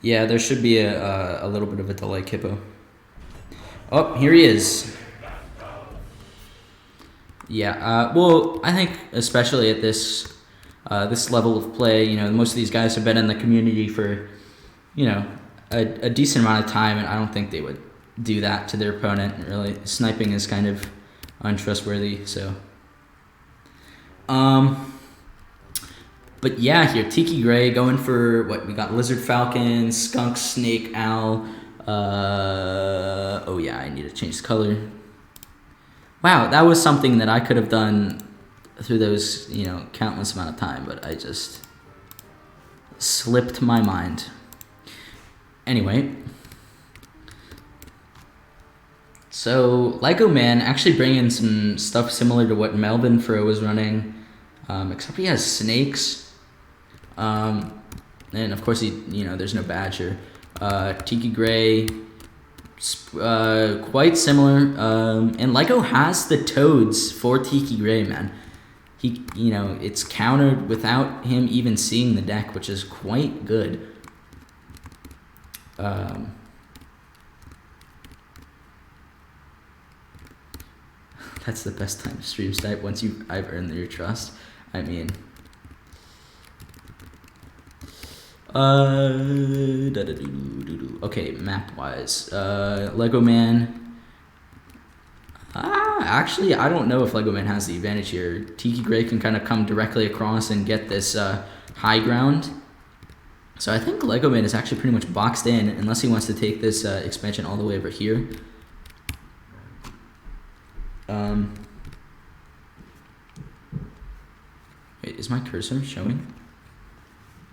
Yeah, there should be a little bit of a delay, Kippo. Oh, here he is. Yeah, well, I think especially at this level of play, you know, most of these guys have been in the community for, you know, a decent amount of time, and I don't think they would do that to their opponent. Really, sniping is kind of untrustworthy. So, but yeah, here Tiki Gray going for what we got: Lizard Falcon, Skunk, Snake, Owl. Oh yeah, I need to change the color. Wow, that was something that I could have done through those, you know, countless amount of time, but I just slipped my mind. Anyway, so Legoman actually bringing some stuff similar to what Melvin Fro was running, except he has snakes, and of course there's no Badger. Tiki Gray, quite similar, and Lego has the toads for Tiki Gray, man. It's countered without him even seeing the deck, which is quite good. That's the best time to stream snipe once I've earned your trust. I mean, okay, map wise, Legoman. Actually, I don't know if Legoman has the advantage here. Tiki Gray can kind of come directly across and get this high ground. So I think Legoman is actually pretty much boxed in, unless he wants to take this expansion all the way over here. Wait, is my cursor showing?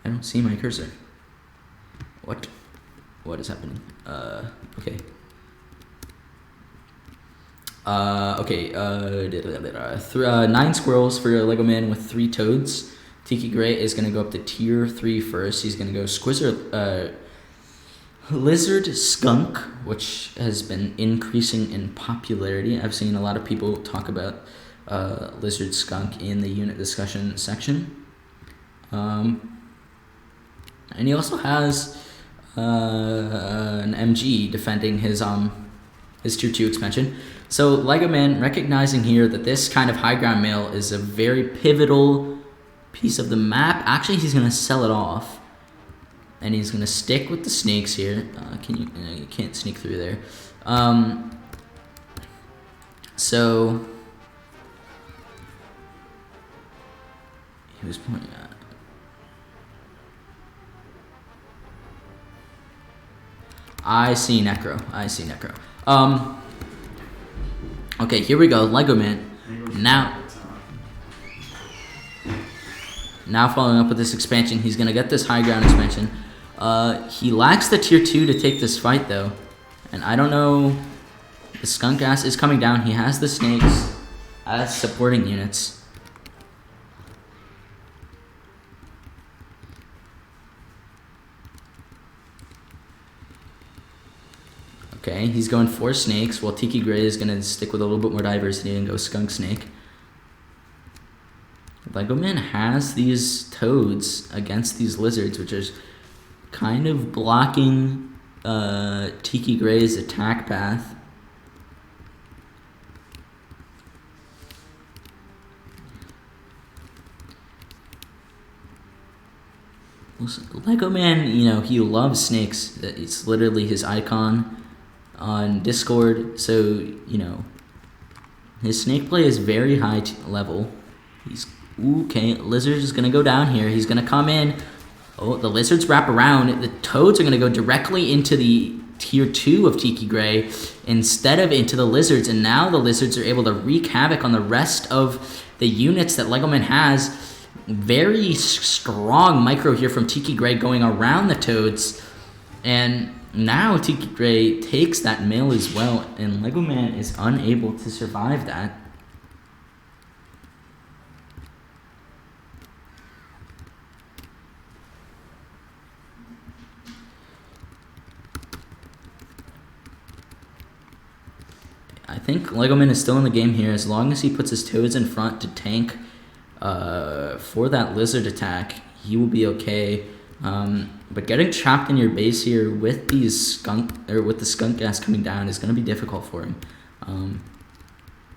I don't see my cursor. What is happening? Okay. Okay, 9 squirrels for Legoman with 3 toads. Tiki Gray is going to go up to tier 3 first. He's going to go Squizzer, Lizard Skunk, which has been increasing in popularity. I've seen a lot of people talk about Lizard Skunk in the unit discussion section. And he also has an MG defending his tier 2 expansion. So Legoman recognizing here that this kind of high ground mail is a very pivotal piece of the map. Actually, he's going to sell it off, and he's going to stick with the snakes here. You can't sneak through there. So he was pointing at. I see Necro. Okay, here we go. Legoman. Now following up with this expansion, he's going to get this high ground expansion. He lacks the tier 2 to take this fight, though. And I don't know. The Skunk Ass is coming down. He has the snakes as supporting units. Okay, he's going 4 snakes, while Tiki Gray is going to stick with a little bit more diversity and go Skunk Snake. Legoman has these toads against these lizards, which is kind of blocking Tiki Gray's attack path. Legoman, he loves snakes. It's literally his icon on Discord. So, his snake play is very high level. Okay, Lizard is going to go down here. He's going to come in. Oh, the lizards wrap around. The toads are going to go directly into the tier 2 of Tiki Gray instead of into the lizards. And now the lizards are able to wreak havoc on the rest of the units that Legoman has. Very strong micro here from Tiki Gray going around the toads. And now Tiki Gray takes that mill as well. And Legoman is unable to survive that. I think Legoman is still in the game here. As long as he puts his toads in front to tank for that lizard attack, he will be okay. But getting trapped in your base here with with the skunk gas coming down is going to be difficult for him.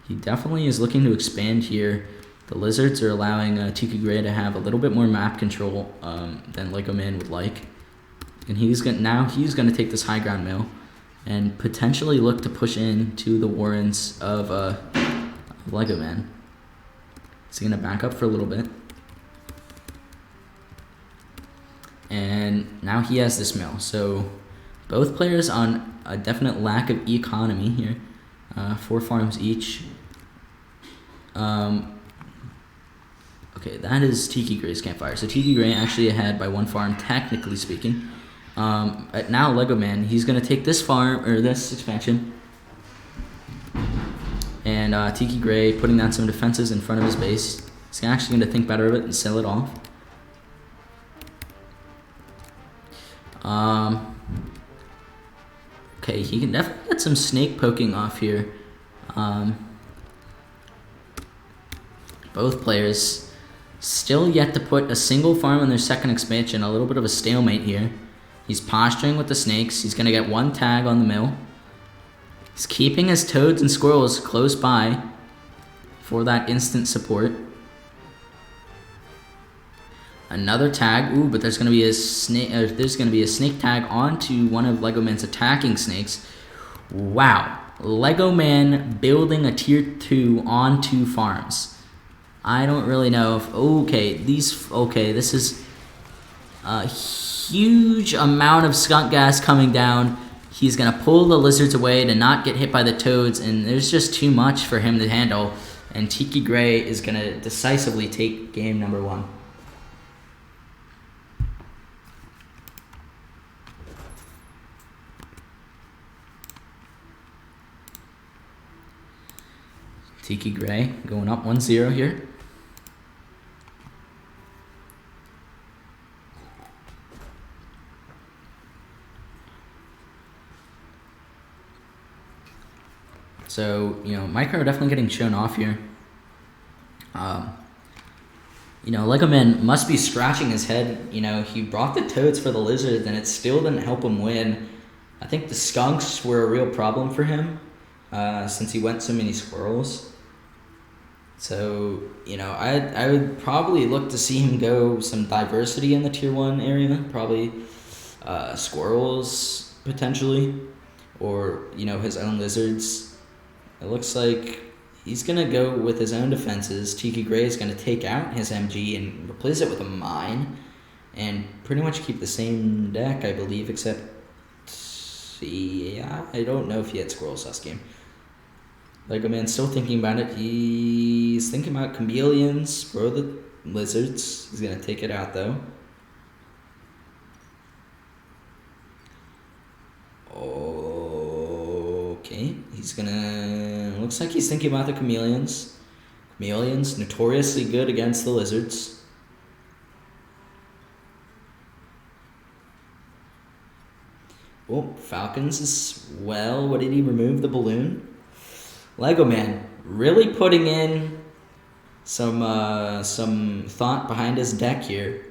He definitely is looking to expand here. The lizards are allowing Tiki Gray to have a little bit more map control than Legoman would like. And he's gonna take this high ground mill and potentially look to push in to the warrens of Legoman. He's gonna back up for a little bit. And now he has this mill. So both players on a definite lack of economy here. 4 farms each. Okay, that is Tiki Gray's campfire. So Tiki Gray actually ahead by 1 farm, technically speaking. Now Legoman, he's going to take this farm, or this expansion. And Tiki Gray putting down some defenses in front of his base. He's actually going to think better of it and sell it off. Okay, he can definitely get some snake poking off here. Both players still yet to put a single farm on their second expansion. A little bit of a stalemate here. He's posturing with the snakes. He's going to get 1 tag on the mill. He's keeping his toads and squirrels close by for that instant support. Another tag. Ooh, but there's going to be a snake. There's going to be a snake tag onto one of Legoman's attacking snakes. Wow, Legoman building a tier 2 on 2 farms. I don't really know if this is a huge amount of skunk gas coming down. He's gonna pull the lizards away to not get hit by the toads, and there's just too much for him to handle. And Tiki Gray is gonna decisively take game number 1. Tiki Gray going up 1-0 here. So, Micro definitely getting shown off here. Legoman must be scratching his head. He brought the toads for the lizards, and it still didn't help him win. I think the skunks were a real problem for him, since he went so many squirrels. So, I would probably look to see him go some diversity in the tier 1 area. Probably squirrels, potentially. Or, his own lizards. It looks like he's going to go with his own defenses. Tiki Gray is going to take out his MG and replace it with a mine. And pretty much keep the same deck, I believe, except... yeah, I don't know if he had squirrels last game. Legoman's still thinking about it. He's thinking about chameleons for the lizards. He's going to take it out, though. Okay, he's going to... looks like he's thinking about the chameleons. Chameleons, notoriously good against the lizards. Oh, falcons as well. What did he remove? The balloon? Legoman really putting in some thought behind his deck here.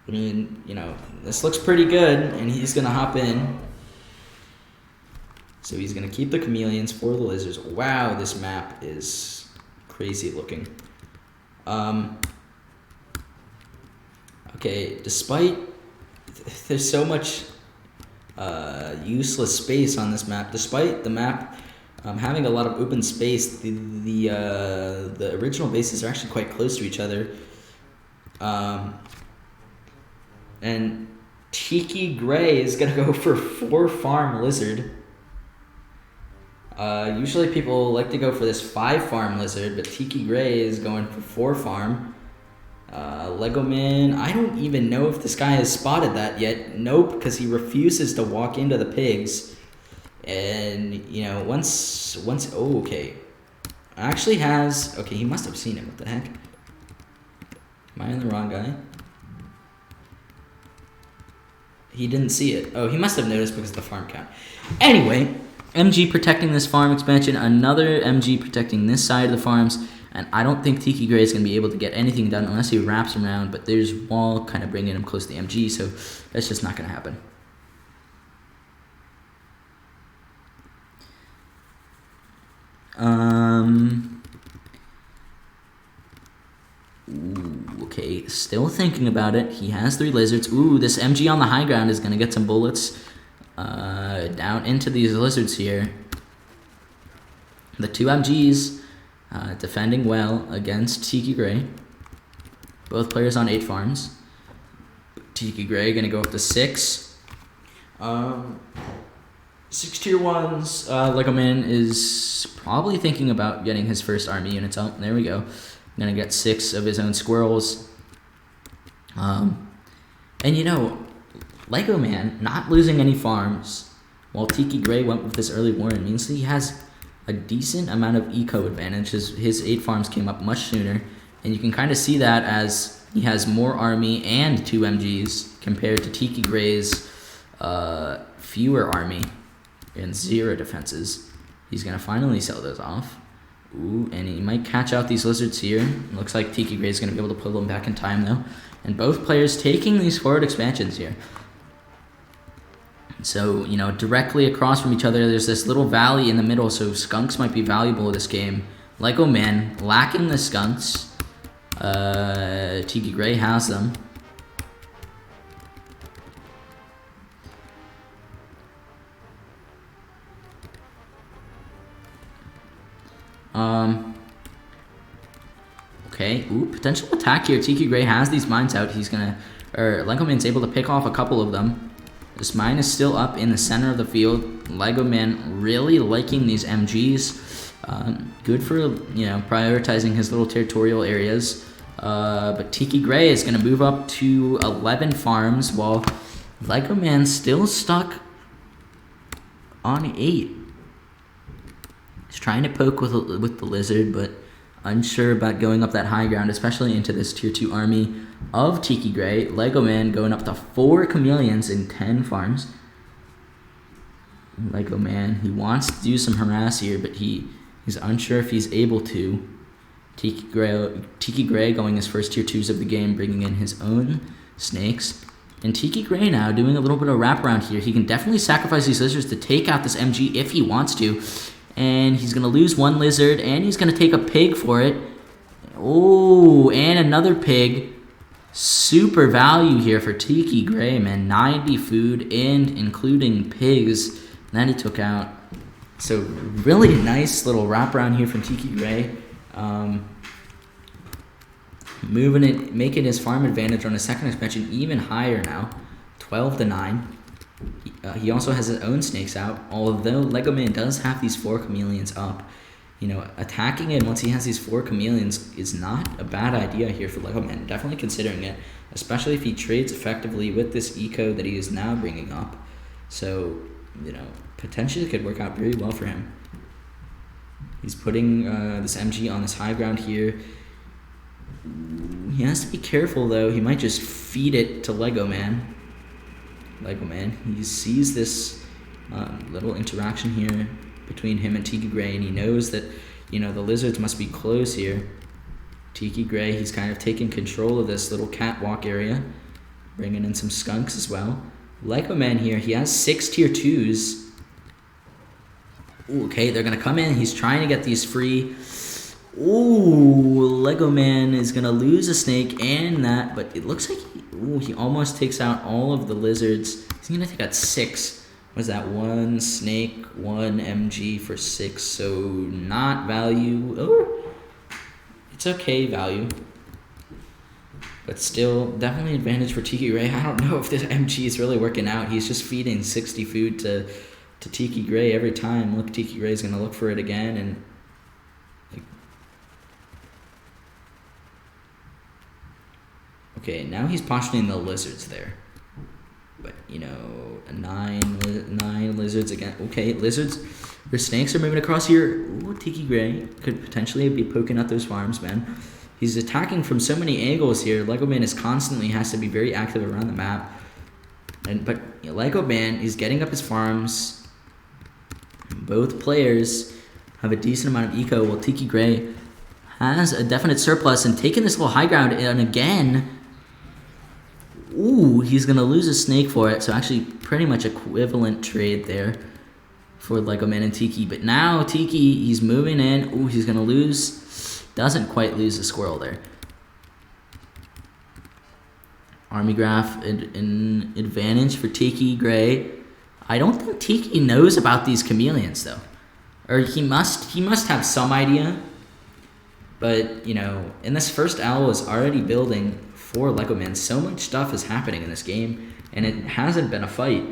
I mean, this looks pretty good, and he's gonna hop in. So he's gonna keep the chameleons for the lizards. Wow, this map is crazy looking. Okay, despite there's so much useless space on this map, despite the map having a lot of open space, the original bases are actually quite close to each other. And Tiki Gray is gonna go for 4 farm lizard. Usually people like to go for this 5 farm lizard, but Tiki Gray is going for 4 farm. Legoman, I don't even know if this guy has spotted that yet. Nope, because he refuses to walk into the pigs. And, once, oh, okay. Actually has, okay, he must have seen it. What the heck? Am I on the wrong guy? He didn't see it. Oh, he must have noticed because of the farm count. Anyway, MG protecting this farm expansion. Another MG protecting this side of the farms. And I don't think Tiki Gray is going to be able to get anything done unless he wraps him around, but there's Wall kind of bringing him close to the MG, so that's just not going to happen. Ooh, okay, still thinking about it. He has 3 lizards. Ooh, this MG on the high ground is going to get some bullets down into these lizards here. The 2 MGs defending well against Tiki Gray. Both players on 8 farms. Tiki Gray going to go up to 6. 6 tier 1s. Legoman is probably thinking about getting his first army units up. There we go. Gonna get 6 of his own squirrels. And you know, Legoman not losing any farms while Tiki Gray went with this early warren means that he has a decent amount of eco advantage. His 8 farms came up much sooner, and you can kind of see that as he has more army and 2 MGs compared to Tiki Gray's fewer army and 0 defenses. He's gonna finally sell those off. Ooh, and he might catch out these lizards here. Looks like Tiki Gray is gonna be able to pull them back in time though. And both players taking these forward expansions here. So, you know, directly across from each other, there's this little valley in the middle, so skunks might be valuable in this game. Legoman lacking the skunks. Tiki Gray has them. Okay, ooh, potential attack here. Tiki Gray has these mines out. Legoman's able to pick off a couple of them. This mine is still up in the center of the field. Legoman really liking these MGs. Good for, you know, prioritizing his little territorial areas. But Tiki Gray is going to move up to 11 farms while Legoman's still stuck on 8. He's trying to poke with the lizard, but unsure about going up that high ground, especially into this tier 2 army of Tiki Gray. Legoman going up to 4 chameleons in 10 farms. Legoman, he wants to do some harass here, but he's unsure if he's able to. Tiki Gray going his first tier 2s of the game, bringing in his own snakes. And Tiki Gray now doing a little bit of wraparound here. He can definitely sacrifice these lizards to take out this MG if he wants to. And he's going to lose 1 lizard, and he's going to take a pig for it. Oh, and another pig. Super value here for Tiki Gray, man. 90 food, and including pigs that he took out. So really nice little wraparound here from Tiki Gray. Making his farm advantage on his second expansion even higher now. 12-9. He also has his own snakes out, although Legoman does have these 4 chameleons up. You know, attacking it once he has these 4 chameleons is not a bad idea here for Legoman. Definitely considering it, especially if he trades effectively with this eco that he is now bringing up. So, you know, potentially could work out very well for him. He's putting this MG on this high ground here. He has to be careful, though. He might just feed it to Legoman. He sees this little interaction here between him and Tiki Gray, and he knows that, you know, the lizards must be close here. Tiki Gray, he's kind of taking control of this little catwalk area, bringing in some skunks as well. Legoman here, he has 6 tier 2s. Ooh, okay, they're going to come in. He's trying to get these free. Ooh, Legoman is going to lose a snake and that, but it looks like he almost takes out all of the lizards. He's going to take out 6. What is that? 1 snake, 1 MG for 6, so not value. Oh, it's okay value. But still, definitely advantage for Tiki Gray. I don't know if this MG is really working out. He's just feeding 60 food to Tiki Gray every time. Look, Tiki Gray's going to look for it again, and okay, now he's posturing the lizards there. But, you know, 9 lizards again. Okay, lizards or snakes are moving across here. Ooh, Tiki Gray could potentially be poking at those farms, man. He's attacking from so many angles here. Legoman is constantly has to be very active around the map. But you know, Legoman is getting up his farms. Both players have a decent amount of eco, while Tiki Gray has a definite surplus and taking this little high ground, and again, ooh, he's going to lose a snake for it. So actually pretty much equivalent trade there for Legoman and Tiki. But now Tiki, he's moving in. Ooh, he's going to lose. Doesn't quite lose the squirrel there. Army Graph, an advantage for Tiki Gray. I don't think Tiki knows about these chameleons, though. Or he must have some idea. But, you know, and this first owl is already building for Legoman. So much stuff is happening in this game, and it hasn't been a fight.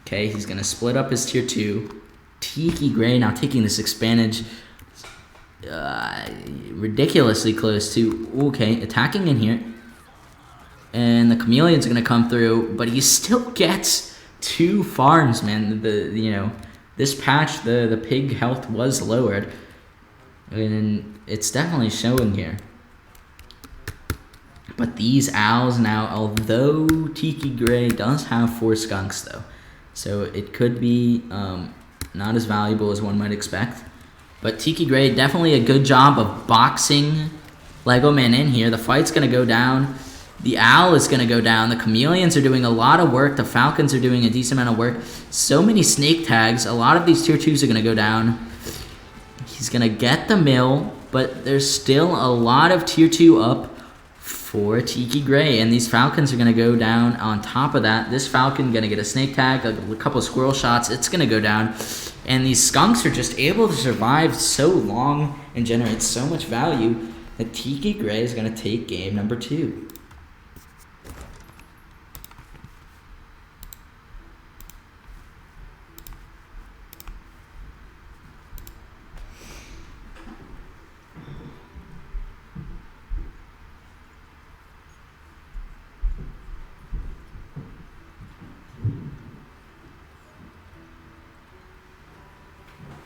Okay, he's going to split up his tier 2. Tiki Gray now taking this advantage ridiculously close to, okay, attacking in here. And the chameleon's going to come through, but he still gets 2 farms, man. This patch, the pig health was lowered. And it's definitely showing here. But these owls now, although Tiki Gray does have 4 skunks though, so it could be not as valuable as one might expect. But Tiki Gray, definitely a good job of boxing Legoman in here. The fight's going to go down. The owl is going to go down. The chameleons are doing a lot of work. The falcons are doing a decent amount of work. So many snake tags. A lot of these tier 2s are going to go down. He's going to get the mill, but there's still a lot of tier 2 up for Tiki Gray, and these falcons are going to go down on top of that. This falcon going to get a snake tag, a couple of squirrel shots. It's going to go down, and these skunks are just able to survive so long and generate so much value that Tiki Gray is going to take game number 2.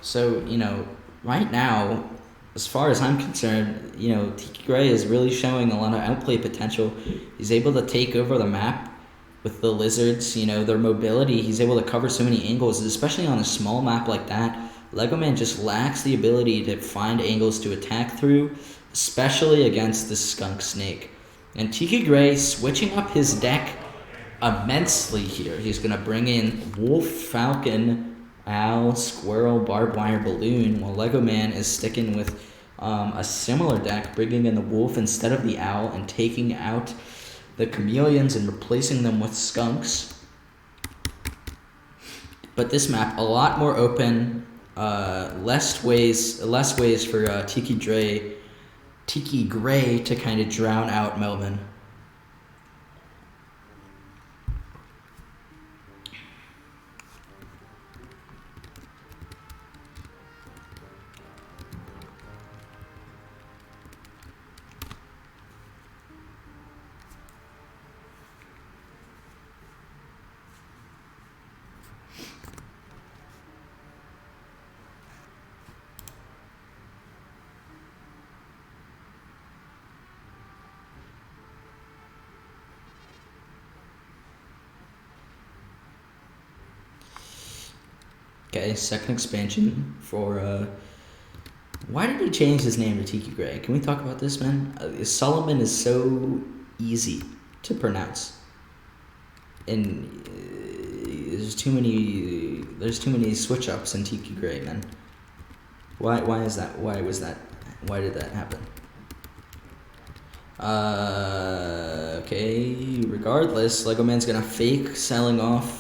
So, you know, right now, as far as I'm concerned, you know, Tiki Gray is really showing a lot of outplay potential. He's able to take over the map with the lizards, you know, their mobility. He's able to cover so many angles, especially on a small map like that. Legoman just lacks the ability to find angles to attack through, especially against the skunk snake. And Tiki Gray switching up his deck immensely here. He's going to bring in Wolf, Falcon, Owl, Squirrel, Barbed Wire, Balloon, while Legoman is sticking with a similar deck, bringing in the Wolf instead of the Owl and taking out the chameleons and replacing them with skunks. But this map, a lot more open, less ways for Tiki Gray to kind of drown out Melvin. Okay, second expansion for, why did he change his name to Tiki Gray? Can we talk about this, man? Solomon is so easy to pronounce. And there's too many switch-ups in Tiki Gray, man. Why is that? Why did that happen? Okay, regardless, Legoman's gonna fake selling off,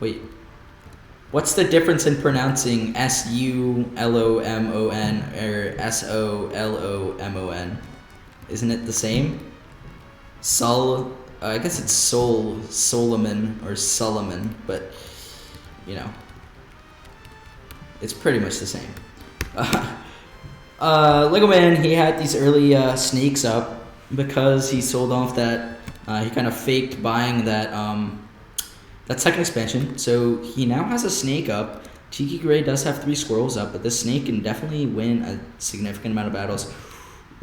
wait, what's the difference in pronouncing S-U-L-O-M-O-N or S-O-L-O-M-O-N? Isn't it the same? I guess it's Solomon or Solomon, but, you know, it's pretty much the same. Legoman, he had these early snakes up because he sold off that, he kind of faked buying that second expansion, so he now has a snake up. Tiki Gray does have 3 squirrels up, but this snake can definitely win a significant amount of battles.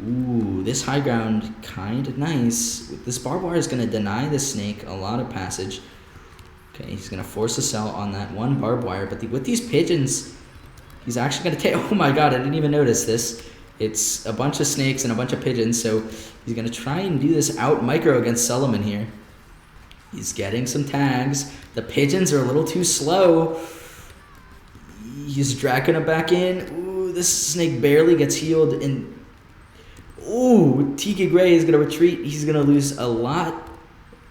Ooh, this high ground kind of nice. This barbed wire is going to deny the snake a lot of passage. Okay, he's going to force a cell on that one barbed wire. But with these pigeons, he's actually going to take... Oh my god, I didn't even notice this. It's a bunch of snakes and a bunch of pigeons. So he's going to try and do this out micro against Legomann here. He's getting some tags. The pigeons are a little too slow. He's dragging him back in. Ooh, this snake barely gets healed. And ooh, Tiki Gray is going to retreat. He's going to lose a lot.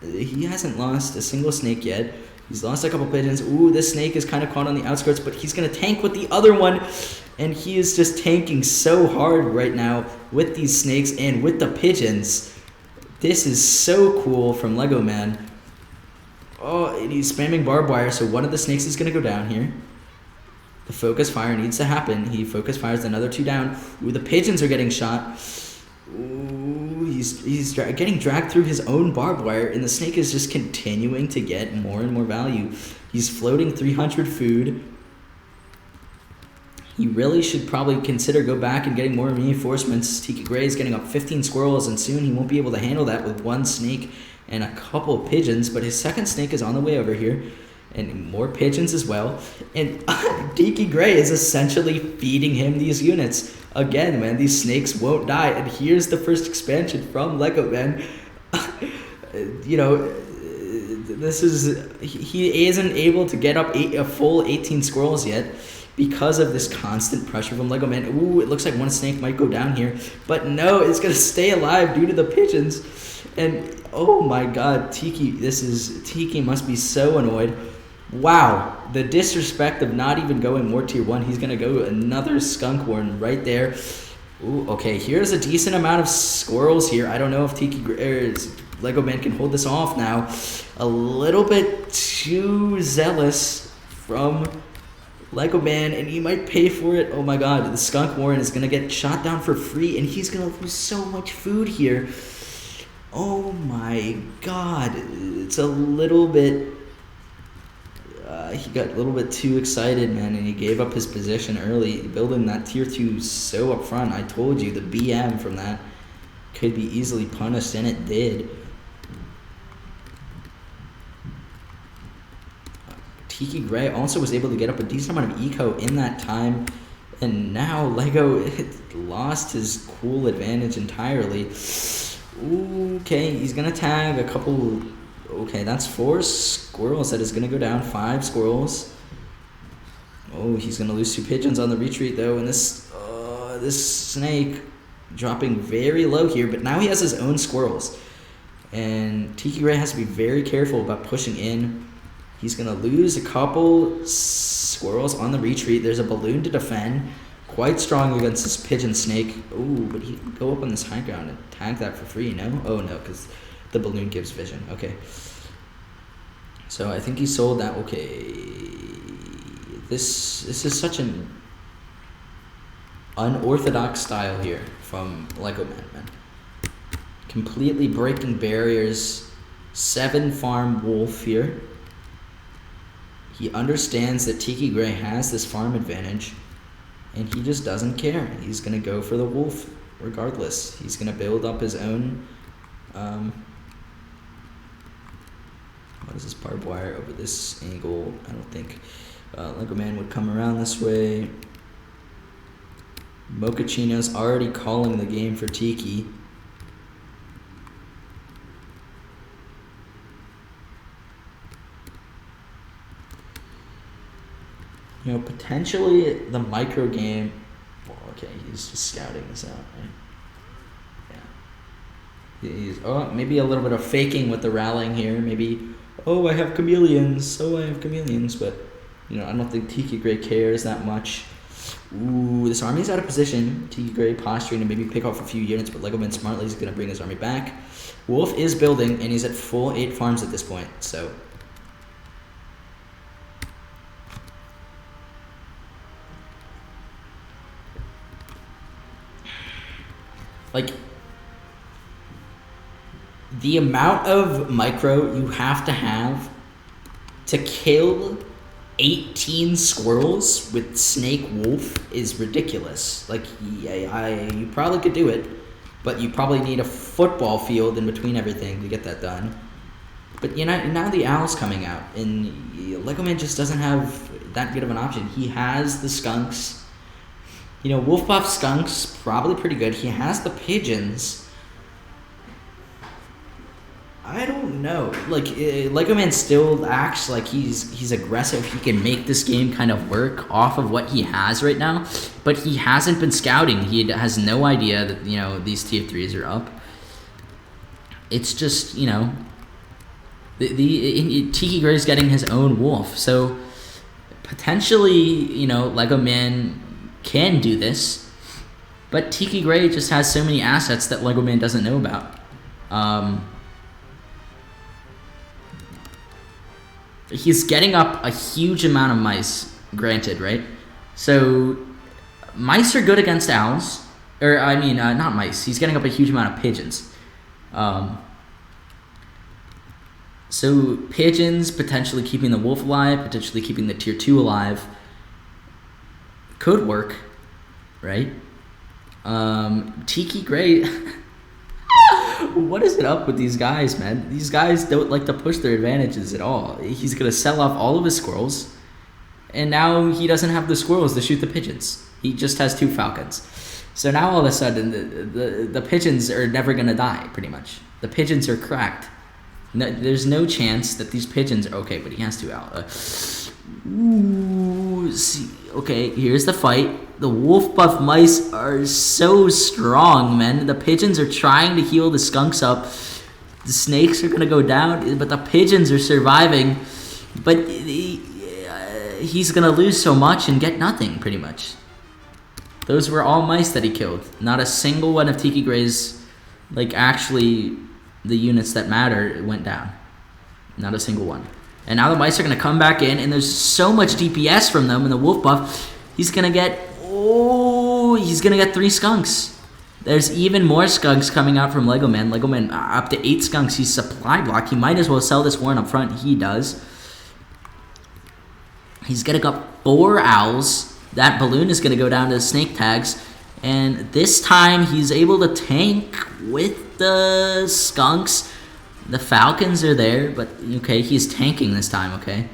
He hasn't lost a single snake yet. He's lost a couple pigeons. Ooh, this snake is kind of caught on the outskirts, but he's going to tank with the other one. And he is just tanking so hard right now with these snakes and with the pigeons. This is so cool from Legoman. Oh, and he's spamming barbed wire, so one of the snakes is going to go down here. The focus fire needs to happen. He focus fires another 2 down. Ooh, the pigeons are getting shot. Ooh, he's getting dragged through his own barbed wire, and the snake is just continuing to get more and more value. He's floating 300 food. He really should probably consider go back and getting more reinforcements. Tiki Gray is getting up 15 squirrels, and soon he won't be able to handle that with one snake and a couple pigeons, but his second snake is on the way over here, and more pigeons as well. And Tiki Gray is essentially feeding him these units. Again, man, these snakes won't die. And here's the first expansion from Legoman. You know, this is... He isn't able to get up a full 18 squirrels yet because of this constant pressure from Legoman. Ooh, it looks like one snake might go down here. But no, it's going to stay alive due to the pigeons. And oh my god, Tiki must be so annoyed. Wow, the disrespect of not even going more tier 1. He's going to go another skunk horn right there. Ooh, okay, here's a decent amount of squirrels here. I don't know if Legoman can hold this off now. A little bit too zealous from Legoman, and he might pay for it. Oh my god, the skunk warren is going to get shot down for free, and he's going to lose so much food here. Oh my god, it's a little bit... he got a little bit too excited, man, and he gave up his position early, building that tier 2 so up front. I told you the BM from that could be easily punished, and it did. Tiki Gray also was able to get up a decent amount of eco in that time, and now Lego lost his cool advantage entirely. Okay, he's gonna tag a couple. Okay, that's 4 squirrels that is gonna go down. 5 squirrels. Oh, he's gonna lose 2 pigeons on the retreat though, and this snake dropping very low here. But now he has his own squirrels, and Tiki Gray has to be very careful about pushing in. He's gonna lose a couple squirrels on the retreat. There's a balloon to defend. Quite strong against this pigeon snake. Ooh, but he can go up on this high ground and tag that for free, no? Oh, no, because the balloon gives vision. Okay. So I think he sold that. Okay. This is such an unorthodox style here from Legoman, man. Completely breaking barriers. 7 farm wolf here. He understands that Tiki Gray has this farm advantage, and he just doesn't care. He's going to go for the wolf regardless. He's going to build up his own... what is this barbed wire over this angle? I don't think Legoman would come around this way. Mochaccino's already calling the game for Tiki. You know, potentially the micro game. Well, okay, he's just scouting this out, right? Yeah. He's maybe a little bit of faking with the rallying here. Maybe, oh, I have chameleons. Oh, I have chameleons. But you know, I don't think Tiki Gray cares that much. Ooh, this army is out of position. Tiki Gray posturing to maybe pick off a few units, but Legoman smartly is going to bring his army back. Wolf is building, and he's at full 8 farms at this point. So. Like, the amount of micro you have to kill 18 squirrels with Snake Wolf is ridiculous. Like, you probably could do it. but you probably need a football field in between everything to get that done. But now the owl's coming out, and Legoman just doesn't have that good of an option. He has the skunks. Wolf Puff skunks, probably pretty good. He has the pigeons. I don't know. Legoman still acts like he's aggressive. He can make this game kind of work off of what he has right now, but he hasn't been scouting. He has no idea that these tier 3s are up. It's just Tiki Gray's getting his own wolf, so potentially Legoman can do this, but Tiki Gray just has so many assets that Legoman doesn't know about. He's getting up a huge amount of mice, granted, right? So mice are good against owls, or not mice. He's getting up a huge amount of pigeons. So pigeons potentially keeping the wolf alive, potentially keeping the tier 2 alive. Could work, right? Tiki Gray. What is it up with these guys, man? These guys don't like to push their advantages at all. He's gonna sell off all of his squirrels, and now he doesn't have the squirrels to shoot the pigeons. He just has 2 falcons. So now all of a sudden, the pigeons are never gonna die. Pretty much, the pigeons are cracked. No, there's no chance that these pigeons. Okay, but he has 2 out. See. Okay, here's the fight. The wolf buff mice are so strong, man. The pigeons are trying to heal the skunks up. The snakes are gonna go down, but the pigeons are surviving. But he's gonna lose so much and get nothing, pretty much. Those were all mice that he killed. Not a single one of Tiki Gray's, actually, the units that matter went down. Not a single one. And now the mice are going to come back in, and there's so much DPS from them, and the wolf buff, he's going to get 3 skunks. There's even more skunks coming out from Legoman. Legoman, up to 8 skunks. He's supply block. He might as well sell this warren up front. He does. He's getting up 4 owls. That balloon is going to go down to the snake tags. And this time, he's able to tank with the skunks. The falcons are there, but okay, he's tanking this time, okay?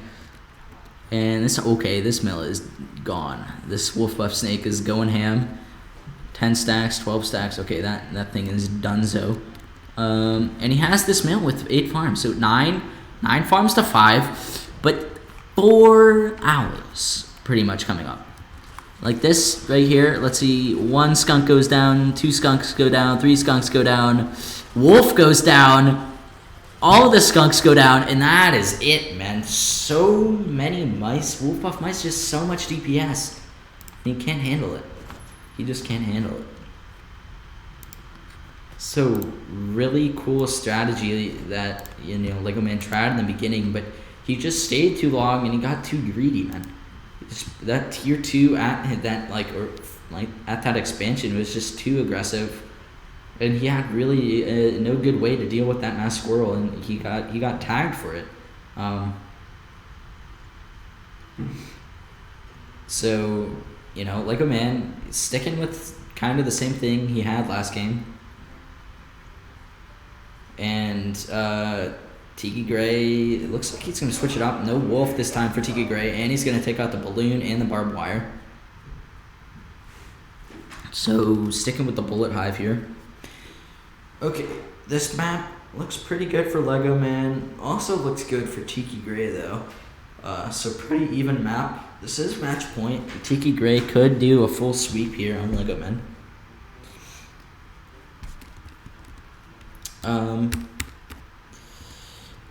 And this mill is gone. This wolf buff snake is going ham. 10 stacks, 12 stacks. Okay, that thing is donezo. And he has this mill with 8 farms. So 9 farms to 5, but 4 owls pretty much coming up. Like this right here. Let's see. 1 skunk goes down, 2 skunks go down, 3 skunks go down. Wolf goes down. All the skunks go down, and that is it, man. So many mice. Wolf buff mice, just so much DPS. He can't handle it. He just can't handle it. So, really cool strategy that, Legoman tried in the beginning, but he just stayed too long, and he got too greedy, man. That tier 2 at that, at that expansion was just too aggressive. And he had really no good way to deal with that mass squirrel, and he got tagged for it. So, Legoman sticking with kind of the same thing he had last game. And Tiki Gray, it looks like he's going to switch it up. No wolf this time for Tiki Gray, and he's going to take out the balloon and the barbed wire. So, sticking with the bullet hive here. Okay, this map looks pretty good for Legoman. Also looks good for Tiki Gray, though. So pretty even map. This is match point. Tiki Gray could do a full sweep here on Legoman.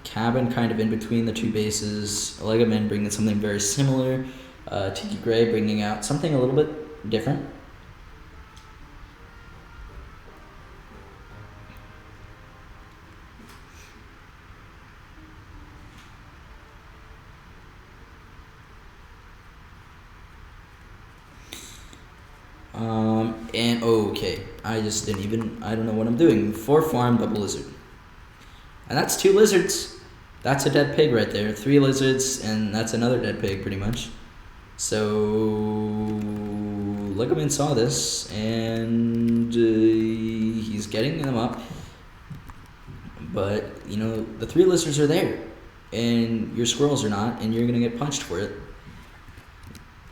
Cabin kind of in between the 2 bases. Legoman bringing something very similar. Tiki Gray bringing out something a little bit different. And okay, I don't know what I'm doing. 4 farm, double lizard. And that's 2 lizards. That's a dead pig right there. 3 lizards, and that's another dead pig pretty much. So Legoman saw this, and he's getting them up. But, you know, the 3 lizards are there, and your squirrels are not, and you're going to get punched for it.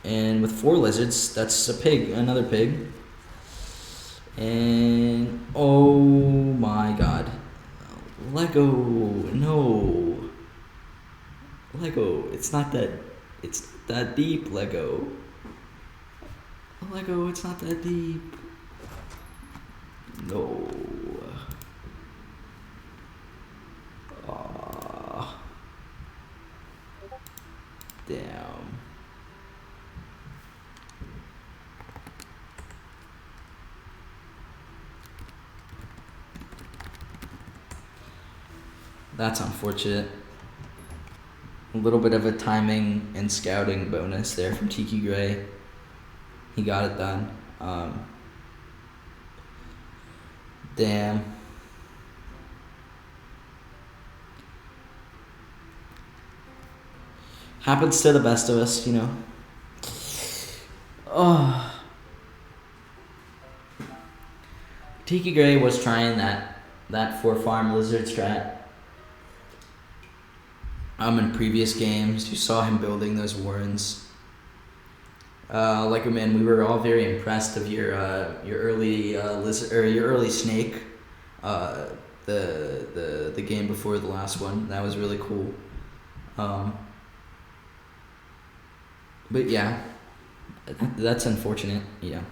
And with 4 lizards, that's a pig, another pig. And, oh my god. Lego, no. Lego, it's not that deep, Lego. Lego, it's not that deep. No. Aw. Damn. That's unfortunate. A little bit of a timing and scouting bonus there from Tiki Gray. He got it done. Damn. Happens to the best of us, you know. Oh. Tiki Gray was trying that 4-farm lizard strat. In previous games, you saw him building those warrens. Legoman, we were all very impressed of your early lizard or your early snake. The game before the last one, that was really cool. But yeah, that's unfortunate. Yeah,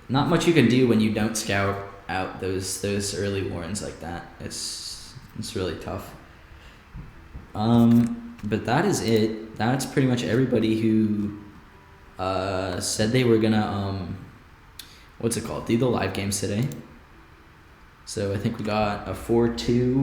not much you can do when you don't scout out those early warrens like that. It's really tough. But that is it. That's pretty much everybody who said they were gonna do the live games today. So I think we got a 4-2